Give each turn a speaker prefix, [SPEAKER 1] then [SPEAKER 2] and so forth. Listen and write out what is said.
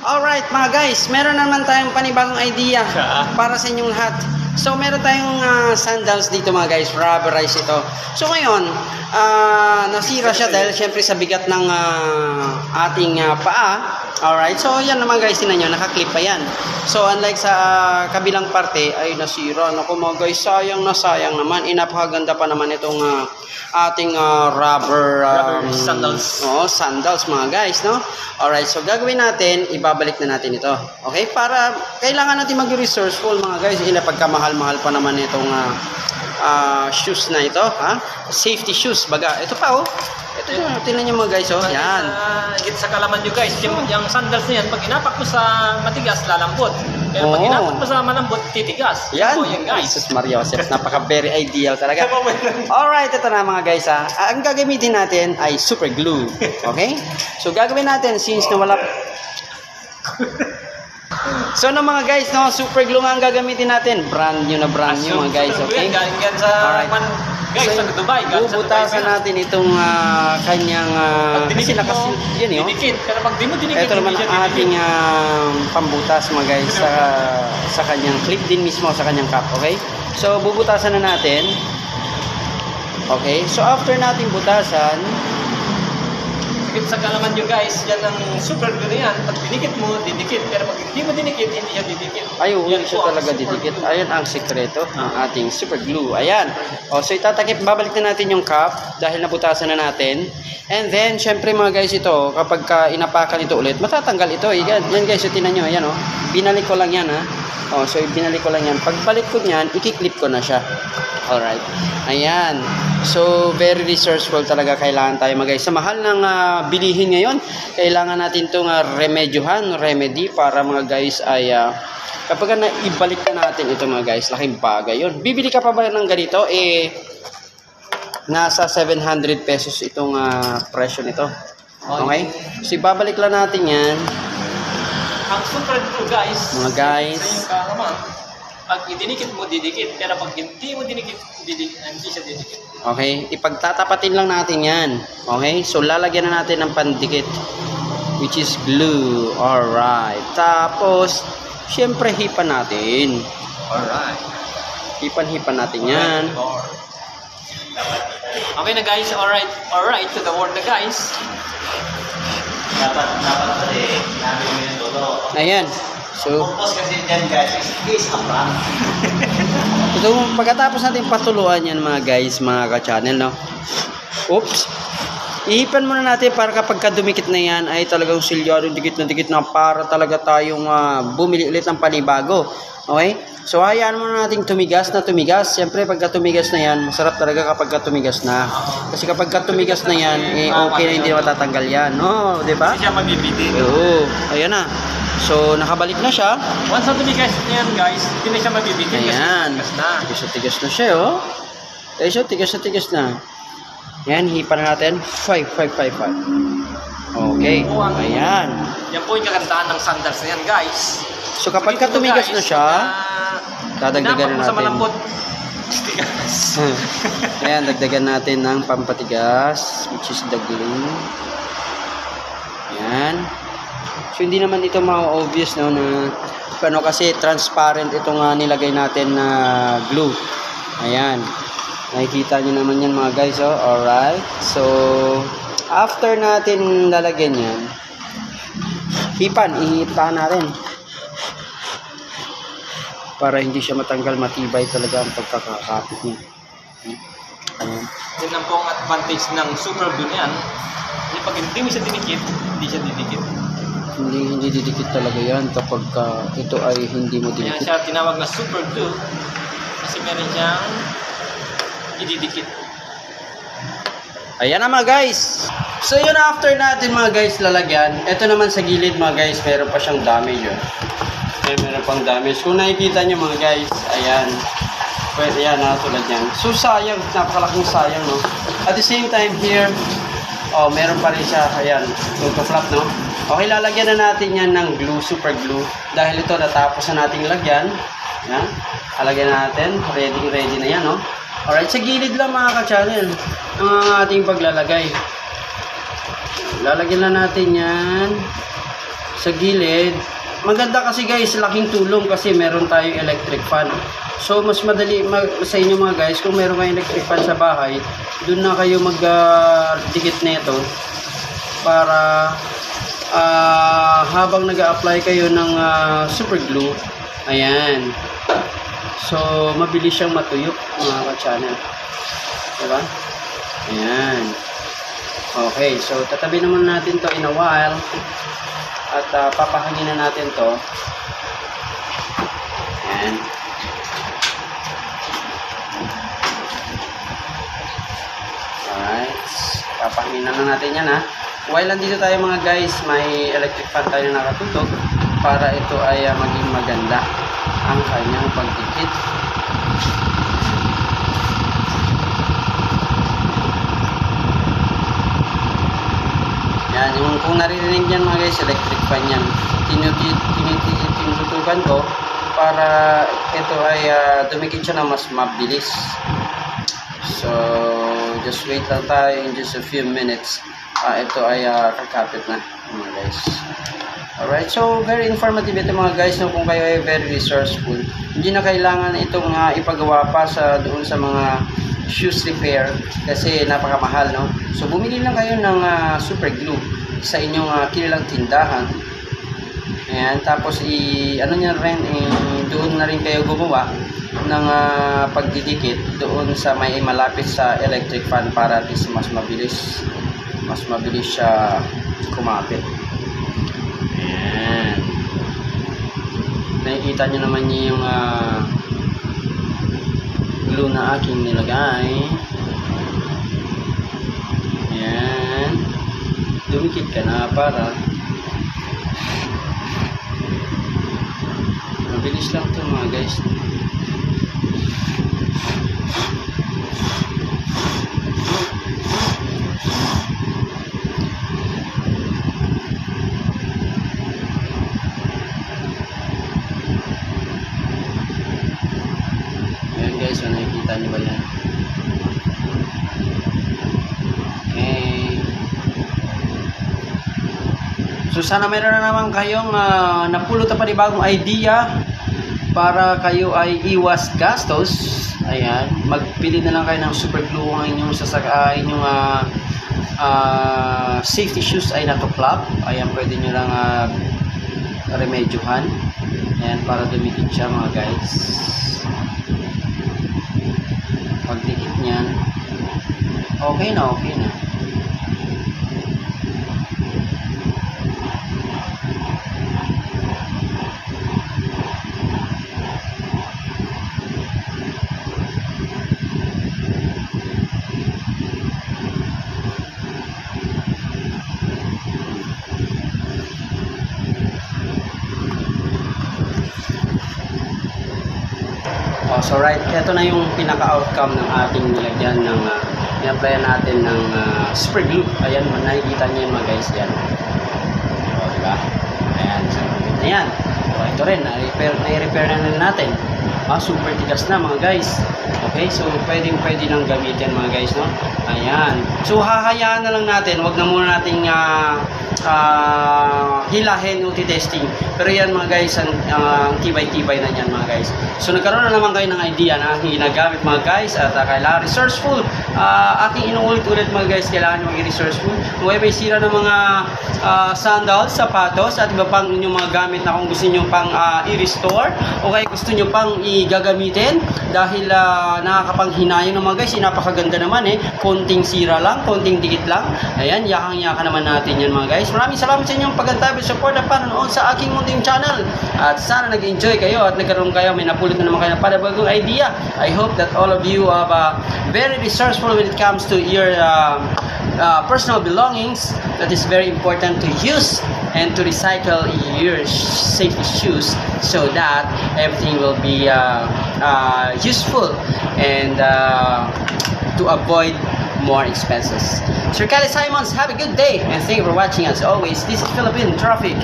[SPEAKER 1] Alright mga guys, meron naman tayong panibagong idea para sa inyong lahat. So meron tayong sandals dito mga guys, rubberized ito. So ngayon, nasira siya dahil syempre sa bigat ng ating paa. Alright, so yan naman guys, tinan nyo, nakaklip pa yan. So unlike sa kabilang parte ay nasira. Naku mga guys, sayang na sayang naman. Napakaganda pa naman itong ating rubber
[SPEAKER 2] sandals.
[SPEAKER 1] Sandals mga guys, no? Alright, so gagawin natin, ibabalik na natin ito. Okay, para kailangan natin mag-resourceful mga guys. Pagkamahal-mahal pa naman itong shoes na ito, ha? Safety shoes, baga. Ito pa, oh. Ito yun, tingnan nyo mga guys, oh. Yan.
[SPEAKER 2] Sa kalaman nyo guys, yung sandals na yan, pag inapak mo sa matigas, lalambot. Pero pag inapak mo sa malambot, titigas.
[SPEAKER 1] Yan.
[SPEAKER 2] So, yan guys.
[SPEAKER 1] Jesus Maria Joseph, napaka very ideal talaga. Alright, ito na mga guys, ha. Ang gagamitin natin ay super glue. Okay? So gagawin natin, since nawala... So no mga guys, no, super glue nga ang gagamitin natin. Brand new na brand new mga guys, okay?
[SPEAKER 2] Galing yan sa guys, sa Dubai.
[SPEAKER 1] Bubutasan natin itong kanyang kasi yan yun.
[SPEAKER 2] Dinikit. Pero pag di mo dinikit,
[SPEAKER 1] ito naman ang ating pambutas mga guys sa kanyang clip din mismo sa kanyang cap, okay? So bubutasan na natin. Okay? So after natin butasan,
[SPEAKER 2] sa kalaman nyo guys, yan ang super glue na yan. Pag dinikit mo, didikit. Pero pag hindi mo dinikit, hindi siya didikit.
[SPEAKER 1] ay, hindi siya talaga didikit. Ayan ang sekreto ng ating super glue. Ayan. O, so itatakip, babalik na natin yung cap dahil nabutasan na natin. And then, syempre mga guys, ito, kapag inapakan ito ulit, matatanggal ito. Yan guys, so tinan nyo, ayan o. Binalik ko lang yan ha. O, so binalik ko lang yan. Pagbalik ko niyan, ikiklip ko na siya. Alright. Ayan. So, very resourceful talaga kailangan tayo mga guys. Sa mahal ng bilihin ngayon, kailangan natin itong remedy para mga guys ay kapag ibalik na natin ito mga guys, laking bagay yun. Bibili ka pa ba ng ganito? Nasa 700 pesos itong presyo nito. Okay? So, ibabalik lang natin yan.
[SPEAKER 2] Ang super glue guys,
[SPEAKER 1] mga guys,
[SPEAKER 2] pag idinikit mo, didikit. Pero pag hindi mo dinikit, hindi siya didikit.
[SPEAKER 1] okay, ipagtatapatin lang natin yan. Okay, so lalagyan na natin ng pandikit, which is glue. Alright, tapos syempre hipan natin.
[SPEAKER 2] Alright,
[SPEAKER 1] Hipan natin yan.
[SPEAKER 2] okay na guys, alright to the word na guys. Dapat namin mo yung todo.
[SPEAKER 1] Ayan. So,
[SPEAKER 2] Purpose kasi dyan guys is a prank.
[SPEAKER 1] ito, pagkatapos natin patuluan yan mga guys, mga ka-channel, no? Oops. Ihipan muna natin para kapag dumikit na yan ay talagang silyado, dikit na para talaga tayong bumili ulit ng panibago. Okay? So, hayaan muna natin tumigas. Siyempre, pagka tumigas na yan, masarap talaga kapag tumigas na. Kasi kapag tumigas na yan, okay na, hindi matatanggal yan. No, di ba?
[SPEAKER 2] Hindi siya mabibitin.
[SPEAKER 1] Oo. Ayan na. So, nakabalik na siya.
[SPEAKER 2] Once na tumigas na yan guys, hindi na siya mabibitin.
[SPEAKER 1] Ayan.
[SPEAKER 2] Kasi
[SPEAKER 1] Tigas na siya, oh. Ayan siya, tigas na. Ayan, hipan na natin. 5. Okay. Ayan.
[SPEAKER 2] Yan po yung kagandahan ng sandals na yan guys.
[SPEAKER 1] So, kapag tumigas na siya, dadagdagan na
[SPEAKER 2] sa
[SPEAKER 1] natin.
[SPEAKER 2] malambot.
[SPEAKER 1] Ayan, dagdagan natin ng pampatigas, which is the glue. Ayan. So, hindi naman ito ma-obvious, no, na kasi transparent itong nilagay natin na glue. Ayan. Nakikita nyo naman yan mga guys, oh. Alright. So, after natin lalagyan yan, ihipan natin. Para hindi siya matanggal, matibay talaga ang pagkakakapit niya. Ayan.
[SPEAKER 2] Yan ang po ang advantage ng super glue yan. Pag hindi mo siya dinikit, hindi siya didikit.
[SPEAKER 1] Hindi didikit talaga yan kapag ito ay hindi mo
[SPEAKER 2] Kaya
[SPEAKER 1] didikit.
[SPEAKER 2] siya tinawag na super glue kasi meron siyang ididikit.
[SPEAKER 1] Ayan na mga guys. So yun, after natin mga guys lalagyan, ito naman sa gilid mga guys, meron pa siyang damage yun. Meron pang damage. Kung nakikita nyo mga guys, ayan. Pwede yan, tulad yan. So sayang, napakalaking sayang, no? At the same time here, meron pa rin siya, ayan, flap, no? Okay, lalagyan na natin yan ng glue, super glue. Dahil ito, natapos na nating lagyan. Ayan. Lalagyan natin, ready na yan, no? Alright, sa gilid lang mga ka-channel, ang ating paglalagay. Lalagyan na natin yan sa gilid. Maganda kasi guys, laking tulong kasi meron tayong electric fan. So mas madali sa inyo mga guys, kung meron kayong electric fan sa bahay, doon na kayo mag-dikit nito para habang nag-a-apply kayo ng super glue, ayan. So mabilis siyang matuyok mga ka-channel. Diba? Ayan. Okay, so tatabi naman natin to in a while. At papahangin na natin to. Ayan. Alright. Papahangin na natin yan ha. While nandito tayo mga guys, may electric fan tayo na nakatutok para ito ay maging maganda ang kanyang pagdikit. Yan, yung kung naririnig yan mga guys, electric fan yan. Tinututukan ko para ito ay dumikit siya na mas mabilis. So, just wait lang tayo in just a few minutes. Ito ay kakapit na mga guys. Alright, so very informative ito mga guys, no, kung kayo ay very resourceful. Hindi na kailangan itong ipagawa pa doon sa mga shoes repair kasi napakamahal, no? So bumili lang kayo ng super glue sa inyong kilalang tindahan. Ayan, tapos doon na rin kayo gumawa ng pagdidikit doon sa may malapit sa electric fan para at least mas mabilis siya kumapit. Ayan. Nakikita nyo naman yung glue na aking nilagay. Ayan. Dumikit ka na para mabilis lang ito mga guys. Ayan guys, so nakikita nyo ba yan? Okay. So sana meron na naman kayong napulot na panibagong idea para kayo ay iwas gastos. Ayan, magpili na lang kayo ng super glue ang inyong inyong safety shoes ay natuklap. Ayan, pwede nyo lang remedyohan. Ayan, para dumikit siya mga guys. Pagdikit niyan, okay na. So right, ito na yung pinaka-outcome ng ating nilagyan ng in-applyan natin ng super glue. Ayan, nakikita niyo mga guys yan. O, diba? Ayan, so ayan. So ito rin, na-repair na rin natin. Super tigas na mga guys. Okay, so pwede nang gamitin mga guys, no? Ayan. So hahayaan na lang natin, wag na muna nating hilahin o testing. Pero yan mga guys, ang tibay-tibay na yan mga guys. So nagkaroon na naman kayo ng idea na aking ginagamit mga guys at kailangan resourceful. Aking inuulit-ulit mga guys, kailangan nyo maging resourceful. Kung may sira ng mga sandals, sapatos at iba pang inyong mga gamit na kung gusto nyo pang i-restore o kaya gusto nyo pang gagamitin dahil nakakapanghinayang ng mga guys, napakaganda naman konting sira lang, konting dikit lang, ayan, yakang-yaka naman natin yan mga guys. Maraming salamat sa inyong pagkantabi, support at panonood sa aking munting channel at sana nag-enjoy kayo at nagkaroon kayo, may napulot na naman kayo ng panibagong idea. I hope that all of you are very resourceful when it comes to your personal belongings. That is very important to use and to recycle your safety shoes so that everything will be useful and to avoid more expenses. Sir Kelly Simons, have a good day and thank you for watching. As always, this is Philippine Traffic.